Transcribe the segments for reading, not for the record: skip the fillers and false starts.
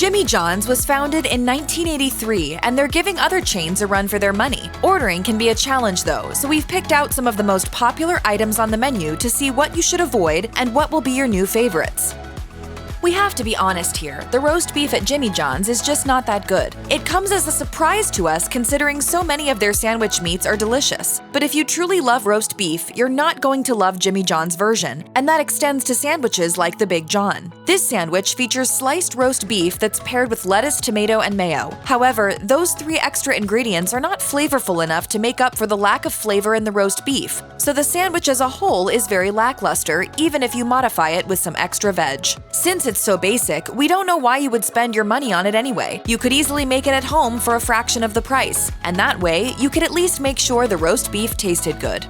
Jimmy John's was founded in 1983, and they're giving other chains a run for their money. Ordering can be a challenge though, so we've picked out some of the most popular items on the menu to see what you should avoid and what will be your new favorites. We have to be honest here, the roast beef at Jimmy John's is just not that good. It comes as a surprise to us considering so many of their sandwich meats are delicious. But if you truly love roast beef, you're not going to love Jimmy John's version, and that extends to sandwiches like the Big John. This sandwich features sliced roast beef that's paired with lettuce, tomato, and mayo. However, those 3 extra ingredients are not flavorful enough to make up for the lack of flavor in the roast beef, so the sandwich as a whole is very lackluster even if you modify it with some extra veg. Since it's so basic, we don't know why you would spend your money on it anyway. You could easily make it at home for a fraction of the price, and that way, you could at least make sure the roast beef tasted good.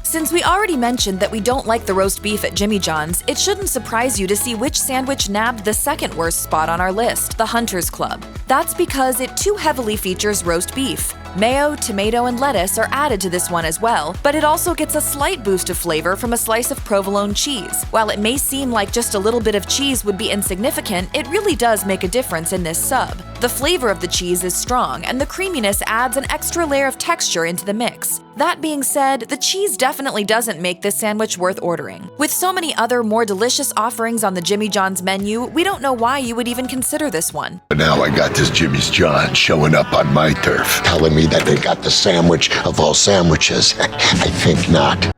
Since we already mentioned that we don't like the roast beef at Jimmy John's, it shouldn't surprise you to see which sandwich nabbed the second worst spot on our list, the Hunter's Club. That's because it too heavily features roast beef. Mayo, tomato, and lettuce are added to this one as well, but it also gets a slight boost of flavor from a slice of provolone cheese. While it may seem like just a little bit of cheese would be insignificant, it really does make a difference in this sub. The flavor of the cheese is strong, and the creaminess adds an extra layer of texture into the mix. That being said, the cheese definitely doesn't make this sandwich worth ordering. With so many other more delicious offerings on the Jimmy John's menu, we don't know why you would even consider this one. But now I got this Jimmy's John showing up on my turf, telling me that they got the sandwich of all sandwiches. I think not.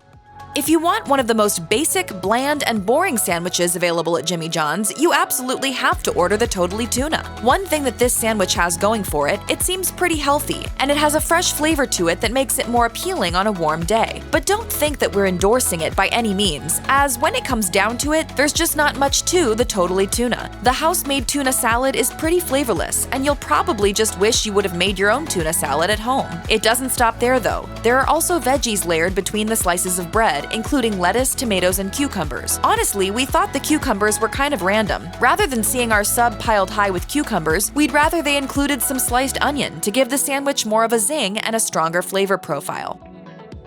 If you want one of the most basic, bland, and boring sandwiches available at Jimmy John's, you absolutely have to order the Totally Tuna. One thing that this sandwich has going for it, it seems pretty healthy, and it has a fresh flavor to it that makes it more appealing on a warm day. But don't think that we're endorsing it by any means, as when it comes down to it, there's just not much to the Totally Tuna. The house-made tuna salad is pretty flavorless, and you'll probably just wish you would have made your own tuna salad at home. It doesn't stop there though. There are also veggies layered between the slices of bread, including lettuce, tomatoes, and cucumbers. Honestly, we thought the cucumbers were kind of random. Rather than seeing our sub piled high with cucumbers, we'd rather they included some sliced onion to give the sandwich more of a zing and a stronger flavor profile.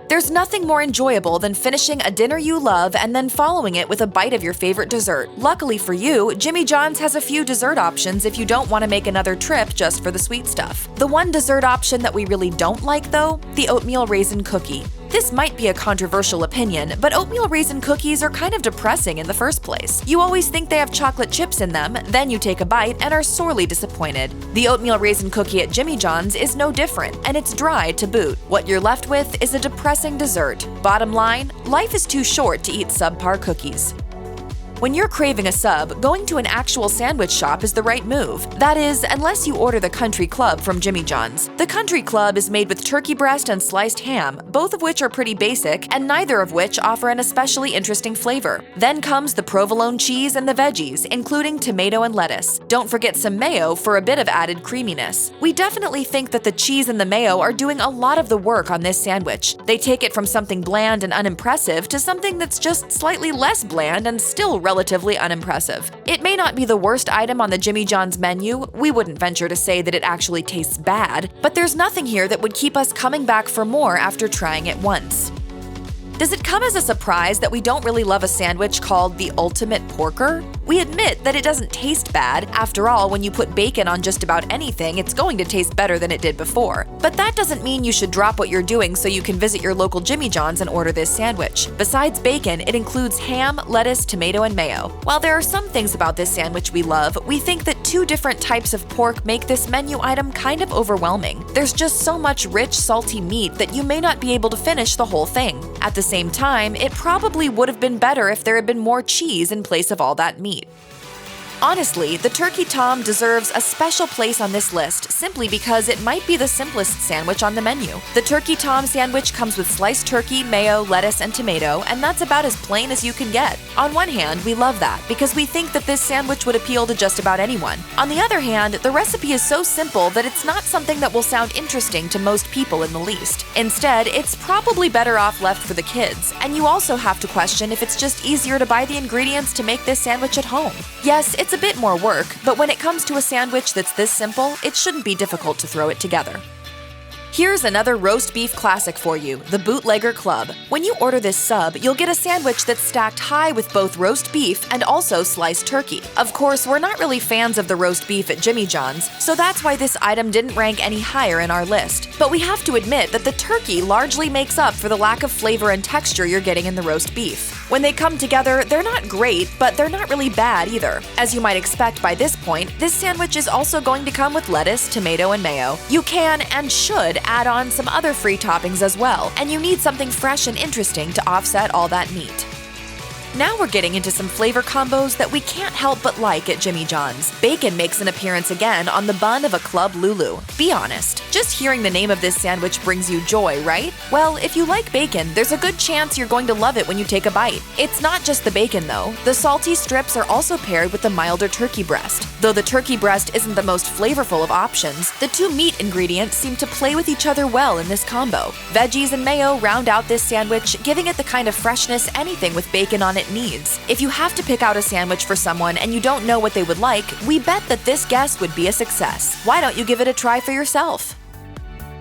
There's nothing more enjoyable than finishing a dinner you love and then following it with a bite of your favorite dessert. Luckily for you, Jimmy John's has a few dessert options if you don't want to make another trip just for the sweet stuff. The one dessert option that we really don't like though, the oatmeal raisin cookie. This might be a controversial opinion, but oatmeal raisin cookies are kind of depressing in the first place. You always think they have chocolate chips in them, then you take a bite and are sorely disappointed. The oatmeal raisin cookie at Jimmy John's is no different, and it's dry to boot. What you're left with is a depressing dessert. Bottom line, life is too short to eat subpar cookies. When you're craving a sub, going to an actual sandwich shop is the right move. That is, unless you order the Country Club from Jimmy John's. The Country Club is made with turkey breast and sliced ham, both of which are pretty basic, and neither of which offer an especially interesting flavor. Then comes the provolone cheese and the veggies, including tomato and lettuce. Don't forget some mayo for a bit of added creaminess. We definitely think that the cheese and the mayo are doing a lot of the work on this sandwich. They take it from something bland and unimpressive to something that's just slightly less bland and still relatively unimpressive. It may not be the worst item on the Jimmy John's menu, we wouldn't venture to say that it actually tastes bad, but there's nothing here that would keep us coming back for more after trying it once. Does it come as a surprise that we don't really love a sandwich called the Ultimate Porker? We admit that it doesn't taste bad. After all, when you put bacon on just about anything, it's going to taste better than it did before. But that doesn't mean you should drop what you're doing so you can visit your local Jimmy John's and order this sandwich. Besides bacon, it includes ham, lettuce, tomato, and mayo. While there are some things about this sandwich we love, we think that 2 different types of pork make this menu item kind of overwhelming. There's just so much rich, salty meat that you may not be able to finish the whole thing. At the same time, it probably would have been better if there had been more cheese in place of all that meat. Honestly, the Turkey Tom deserves a special place on this list simply because it might be the simplest sandwich on the menu. The Turkey Tom sandwich comes with sliced turkey, mayo, lettuce, and tomato, and that's about as plain as you can get. On one hand, we love that because we think that this sandwich would appeal to just about anyone. On the other hand, the recipe is so simple that it's not something that will sound interesting to most people in the least. Instead, it's probably better off left for the kids, and you also have to question if it's just easier to buy the ingredients to make this sandwich at home. Yes, it's a bit more work, but when it comes to a sandwich that's this simple, it shouldn't be difficult to throw it together. Here's another roast beef classic for you, the Bootlegger Club. When you order this sub, you'll get a sandwich that's stacked high with both roast beef and also sliced turkey. Of course, we're not really fans of the roast beef at Jimmy John's, so that's why this item didn't rank any higher in our list. But we have to admit that the turkey largely makes up for the lack of flavor and texture you're getting in the roast beef. When they come together, they're not great, but they're not really bad either. As you might expect by this point, this sandwich is also going to come with lettuce, tomato, and mayo. You can and should add on some other free toppings as well, and you need something fresh and interesting to offset all that meat. Now we're getting into some flavor combos that we can't help but like at Jimmy John's. Bacon makes an appearance again on the bun of a Club Lulu. Be honest, just hearing the name of this sandwich brings you joy, right? Well, if you like bacon, there's a good chance you're going to love it when you take a bite. It's not just the bacon though. The salty strips are also paired with the milder turkey breast. Though the turkey breast isn't the most flavorful of options, the two meat ingredients seem to play with each other well in this combo. Veggies and mayo round out this sandwich, giving it the kind of freshness anything with bacon on it needs. If you have to pick out a sandwich for someone and you don't know what they would like, we bet that this guess would be a success. Why don't you give it a try for yourself?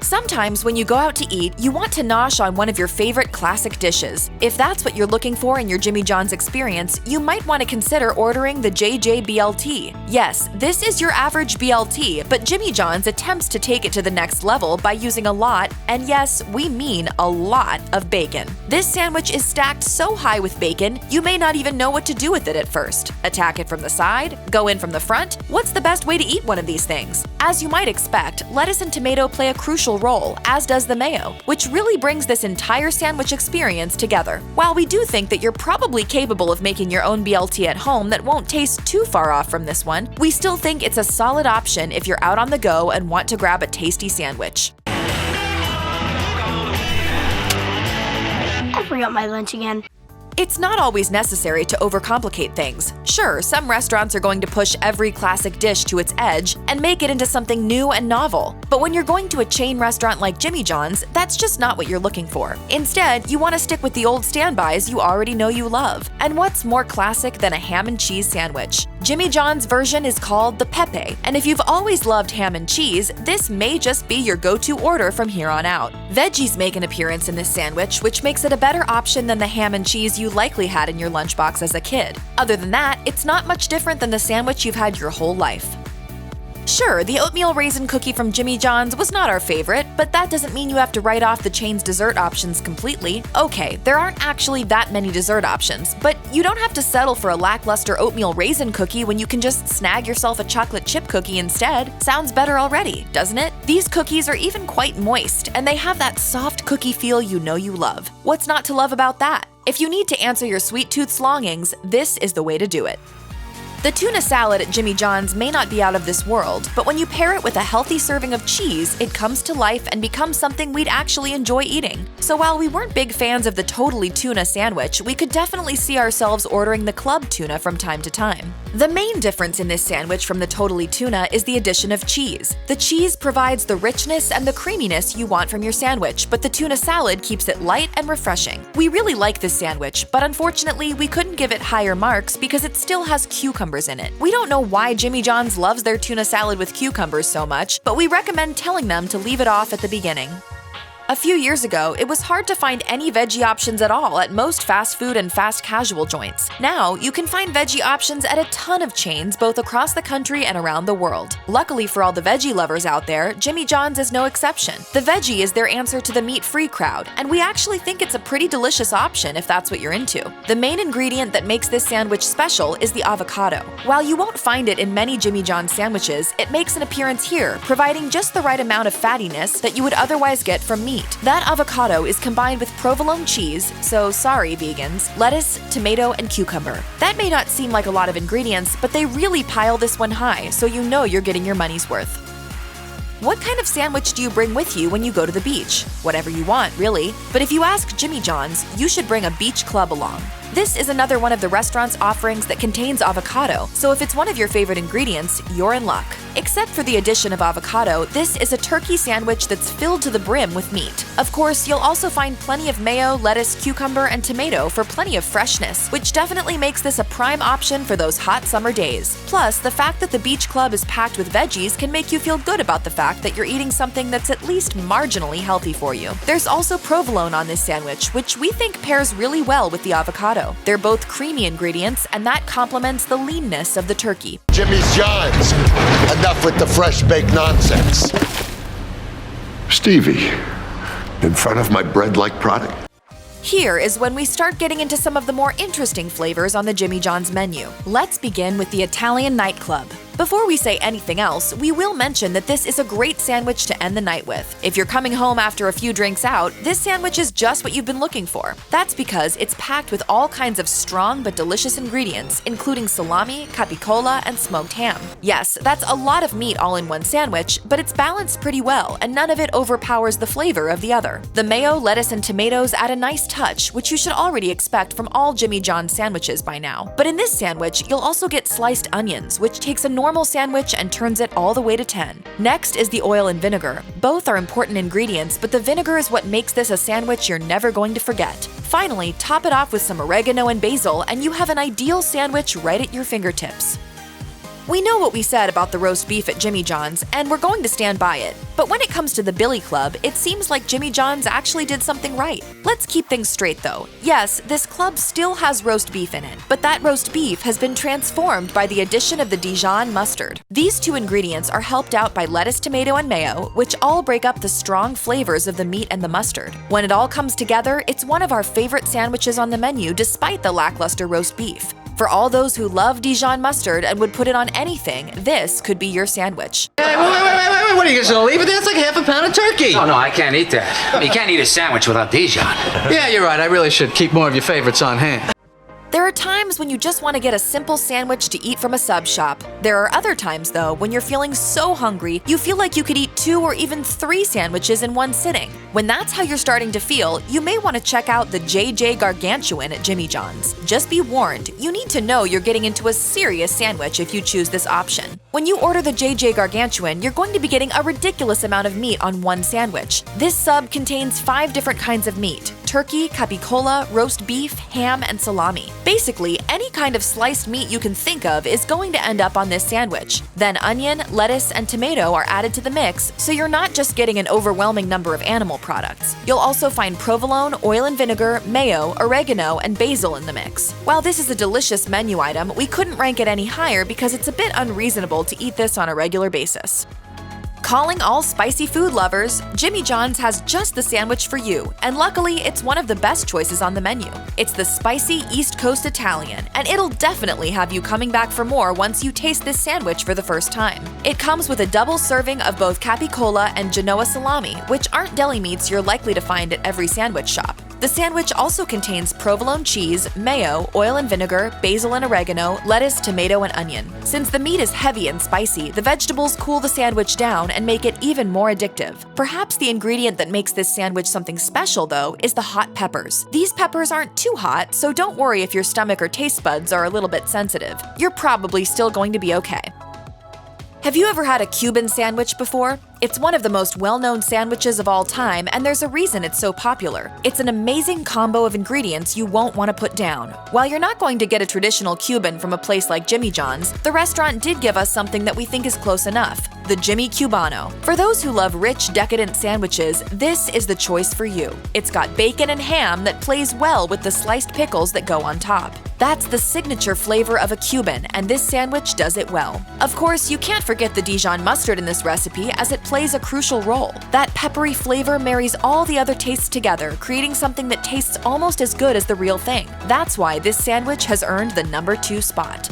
Sometimes when you go out to eat, you want to nosh on one of your favorite classic dishes. If that's what you're looking for in your Jimmy John's experience, you might want to consider ordering the J.J.B.L.T. Yes, this is your average BLT, but Jimmy John's attempts to take it to the next level by using a lot, and yes, we mean a lot, of bacon. This sandwich is stacked so high with bacon, you may not even know what to do with it at first. Attack it from the side? Go in from the front? What's the best way to eat one of these things? As you might expect, lettuce and tomato play a crucial role, as does the mayo, which really brings this entire sandwich experience together. While we do think that you're probably capable of making your own BLT at home that won't taste too far off from this one, we still think it's a solid option if you're out on the go and want to grab a tasty sandwich. I forgot my lunch again. It's not always necessary to overcomplicate things. Sure, some restaurants are going to push every classic dish to its edge and make it into something new and novel. But when you're going to a chain restaurant like Jimmy John's, that's just not what you're looking for. Instead, you want to stick with the old standbys you already know you love. And what's more classic than a ham and cheese sandwich? Jimmy John's version is called the Pepe, and if you've always loved ham and cheese, this may just be your go-to order from here on out. Veggies make an appearance in this sandwich, which makes it a better option than the ham and cheese you likely had in your lunchbox as a kid. Other than that, it's not much different than the sandwich you've had your whole life. Sure, the oatmeal raisin cookie from Jimmy John's was not our favorite, but that doesn't mean you have to write off the chain's dessert options completely. Okay, there aren't actually that many dessert options, but you don't have to settle for a lackluster oatmeal raisin cookie when you can just snag yourself a chocolate chip cookie instead. Sounds better already, doesn't it? These cookies are even quite moist, and they have that soft cookie feel you know you love. What's not to love about that? If you need to answer your sweet tooth's longings, this is the way to do it. The tuna salad at Jimmy John's may not be out of this world, but when you pair it with a healthy serving of cheese, it comes to life and becomes something we'd actually enjoy eating. So while we weren't big fans of the Totally Tuna sandwich, we could definitely see ourselves ordering the Club Tuna from time to time. The main difference in this sandwich from the Totally Tuna is the addition of cheese. The cheese provides the richness and the creaminess you want from your sandwich, but the tuna salad keeps it light and refreshing. We really like this sandwich, but unfortunately, we couldn't give it higher marks because it still has cucumbers in it. We don't know why Jimmy John's loves their tuna salad with cucumbers so much, but we recommend telling them to leave it off at the beginning. A few years ago, it was hard to find any veggie options at all at most fast food and fast casual joints. Now, you can find veggie options at a ton of chains both across the country and around the world. Luckily for all the veggie lovers out there, Jimmy John's is no exception. The veggie is their answer to the meat-free crowd, and we actually think it's a pretty delicious option if that's what you're into. The main ingredient that makes this sandwich special is the avocado. While you won't find it in many Jimmy John's sandwiches, it makes an appearance here, providing just the right amount of fattiness that you would otherwise get from meat. That avocado is combined with provolone cheese, so sorry vegans, lettuce, tomato, and cucumber. That may not seem like a lot of ingredients, but they really pile this one high, so you know you're getting your money's worth. What kind of sandwich do you bring with you when you go to the beach? Whatever you want, really. But if you ask Jimmy John's, you should bring a beach club along. This is another one of the restaurant's offerings that contains avocado, so if it's one of your favorite ingredients, you're in luck. Except for the addition of avocado, this is a turkey sandwich that's filled to the brim with meat. Of course, you'll also find plenty of mayo, lettuce, cucumber, and tomato for plenty of freshness, which definitely makes this a prime option for those hot summer days. Plus, the fact that the Beach Club is packed with veggies can make you feel good about the fact that you're eating something that's at least marginally healthy for you. There's also provolone on this sandwich, which we think pairs really well with the avocado. They're both creamy ingredients, and that complements the leanness of the turkey. Jimmy's John's. Enough with the fresh baked nonsense. Stevie, in front of my bread-like product? Here is when we start getting into some of the more interesting flavors on the Jimmy John's menu. Let's begin with the Italian nightclub. Before we say anything else, we will mention that this is a great sandwich to end the night with. If you're coming home after a few drinks out, this sandwich is just what you've been looking for. That's because it's packed with all kinds of strong but delicious ingredients, including salami, capicola, and smoked ham. Yes, that's a lot of meat all in one sandwich, but it's balanced pretty well, and none of it overpowers the flavor of the other. The mayo, lettuce, and tomatoes add a nice touch, which you should already expect from all Jimmy John's sandwiches by now. But in this sandwich, you'll also get sliced onions, which takes a normal sandwich and turns it all the way to 10. Next is the oil and vinegar. Both are important ingredients, but the vinegar is what makes this a sandwich you're never going to forget. Finally, top it off with some oregano and basil, and you have an ideal sandwich right at your fingertips. We know what we said about the roast beef at Jimmy John's, and we're going to stand by it. But when it comes to the Billy Club, it seems like Jimmy John's actually did something right. Let's keep things straight though. Yes, this club still has roast beef in it, but that roast beef has been transformed by the addition of the Dijon mustard. These two ingredients are helped out by lettuce, tomato, and mayo, which all break up the strong flavors of the meat and the mustard. When it all comes together, it's one of our favorite sandwiches on the menu despite the lackluster roast beef. For all those who love Dijon mustard and would put it on anything, this could be your sandwich. Hey, wait, what are you just gonna leave it there? It's like half a pound of turkey. Oh, no, I can't eat that. You can't eat a sandwich without Dijon. Yeah, you're right. I really should keep more of your favorites on hand. There are times when you just want to get a simple sandwich to eat from a sub shop. There are other times, though, when you're feeling so hungry, you feel like you could eat 2 or even 3 sandwiches in one sitting. When that's how you're starting to feel, you may want to check out the J.J. Gargantuan at Jimmy John's. Just be warned, you need to know you're getting into a serious sandwich if you choose this option. When you order the J.J. Gargantuan, you're going to be getting a ridiculous amount of meat on one sandwich. This sub contains 5 different kinds of meat: turkey, capicola, roast beef, ham, and salami. Basically, any kind of sliced meat you can think of is going to end up on this sandwich. Then onion, lettuce, and tomato are added to the mix, so you're not just getting an overwhelming number of animal products. You'll also find provolone, oil and vinegar, mayo, oregano, and basil in the mix. While this is a delicious menu item, we couldn't rank it any higher because it's a bit unreasonable to eat this on a regular basis. Calling all spicy food lovers, Jimmy John's has just the sandwich for you, and luckily it's one of the best choices on the menu. It's the spicy East Coast Italian, and it'll definitely have you coming back for more once you taste this sandwich for the first time. It comes with a double serving of both capicola and Genoa salami, which aren't deli meats you're likely to find at every sandwich shop. The sandwich also contains provolone cheese, mayo, oil and vinegar, basil and oregano, lettuce, tomato, and onion. Since the meat is heavy and spicy, the vegetables cool the sandwich down and make it even more addictive. Perhaps the ingredient that makes this sandwich something special, though, is the hot peppers. These peppers aren't too hot, so don't worry if your stomach or taste buds are a little bit sensitive. You're probably still going to be okay. Have you ever had a Cuban sandwich before? It's one of the most well-known sandwiches of all time, and there's a reason it's so popular. It's an amazing combo of ingredients you won't want to put down. While you're not going to get a traditional Cuban from a place like Jimmy John's, the restaurant did give us something that we think is close enough: the Jimmy Cubano. For those who love rich, decadent sandwiches, this is the choice for you. It's got bacon and ham that plays well with the sliced pickles that go on top. That's the signature flavor of a Cuban, and this sandwich does it well. Of course, you can't forget the Dijon mustard in this recipe, as it plays a crucial role. That peppery flavor marries all the other tastes together, creating something that tastes almost as good as the real thing. That's why this sandwich has earned the number 2 spot.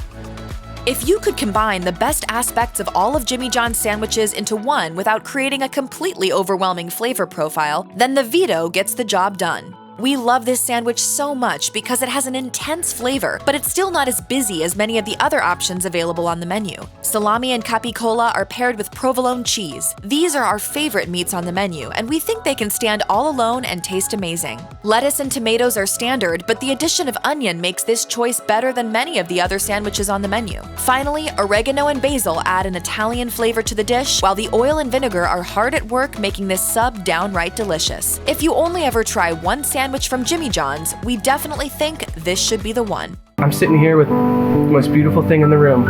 If you could combine the best aspects of all of Jimmy John's sandwiches into one without creating a completely overwhelming flavor profile, then the Vito gets the job done. We love this sandwich so much because it has an intense flavor, but it's still not as busy as many of the other options available on the menu. Salami and capicola are paired with provolone cheese. These are our favorite meats on the menu, and we think they can stand all alone and taste amazing. Lettuce and tomatoes are standard, but the addition of onion makes this choice better than many of the other sandwiches on the menu. Finally, oregano and basil add an Italian flavor to the dish, while the oil and vinegar are hard at work making this sub downright delicious. If you only ever try one sandwich from Jimmy John's, we definitely think this should be the one. I'm sitting here with the most beautiful thing in the room.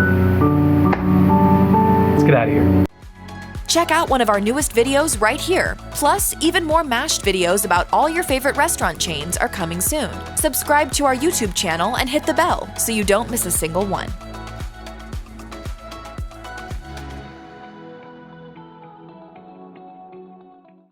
Let's get out of here. Check out one of our newest videos right here. Plus, even more mashed videos about all your favorite restaurant chains are coming soon. Subscribe to our YouTube channel and hit the bell so you don't miss a single one.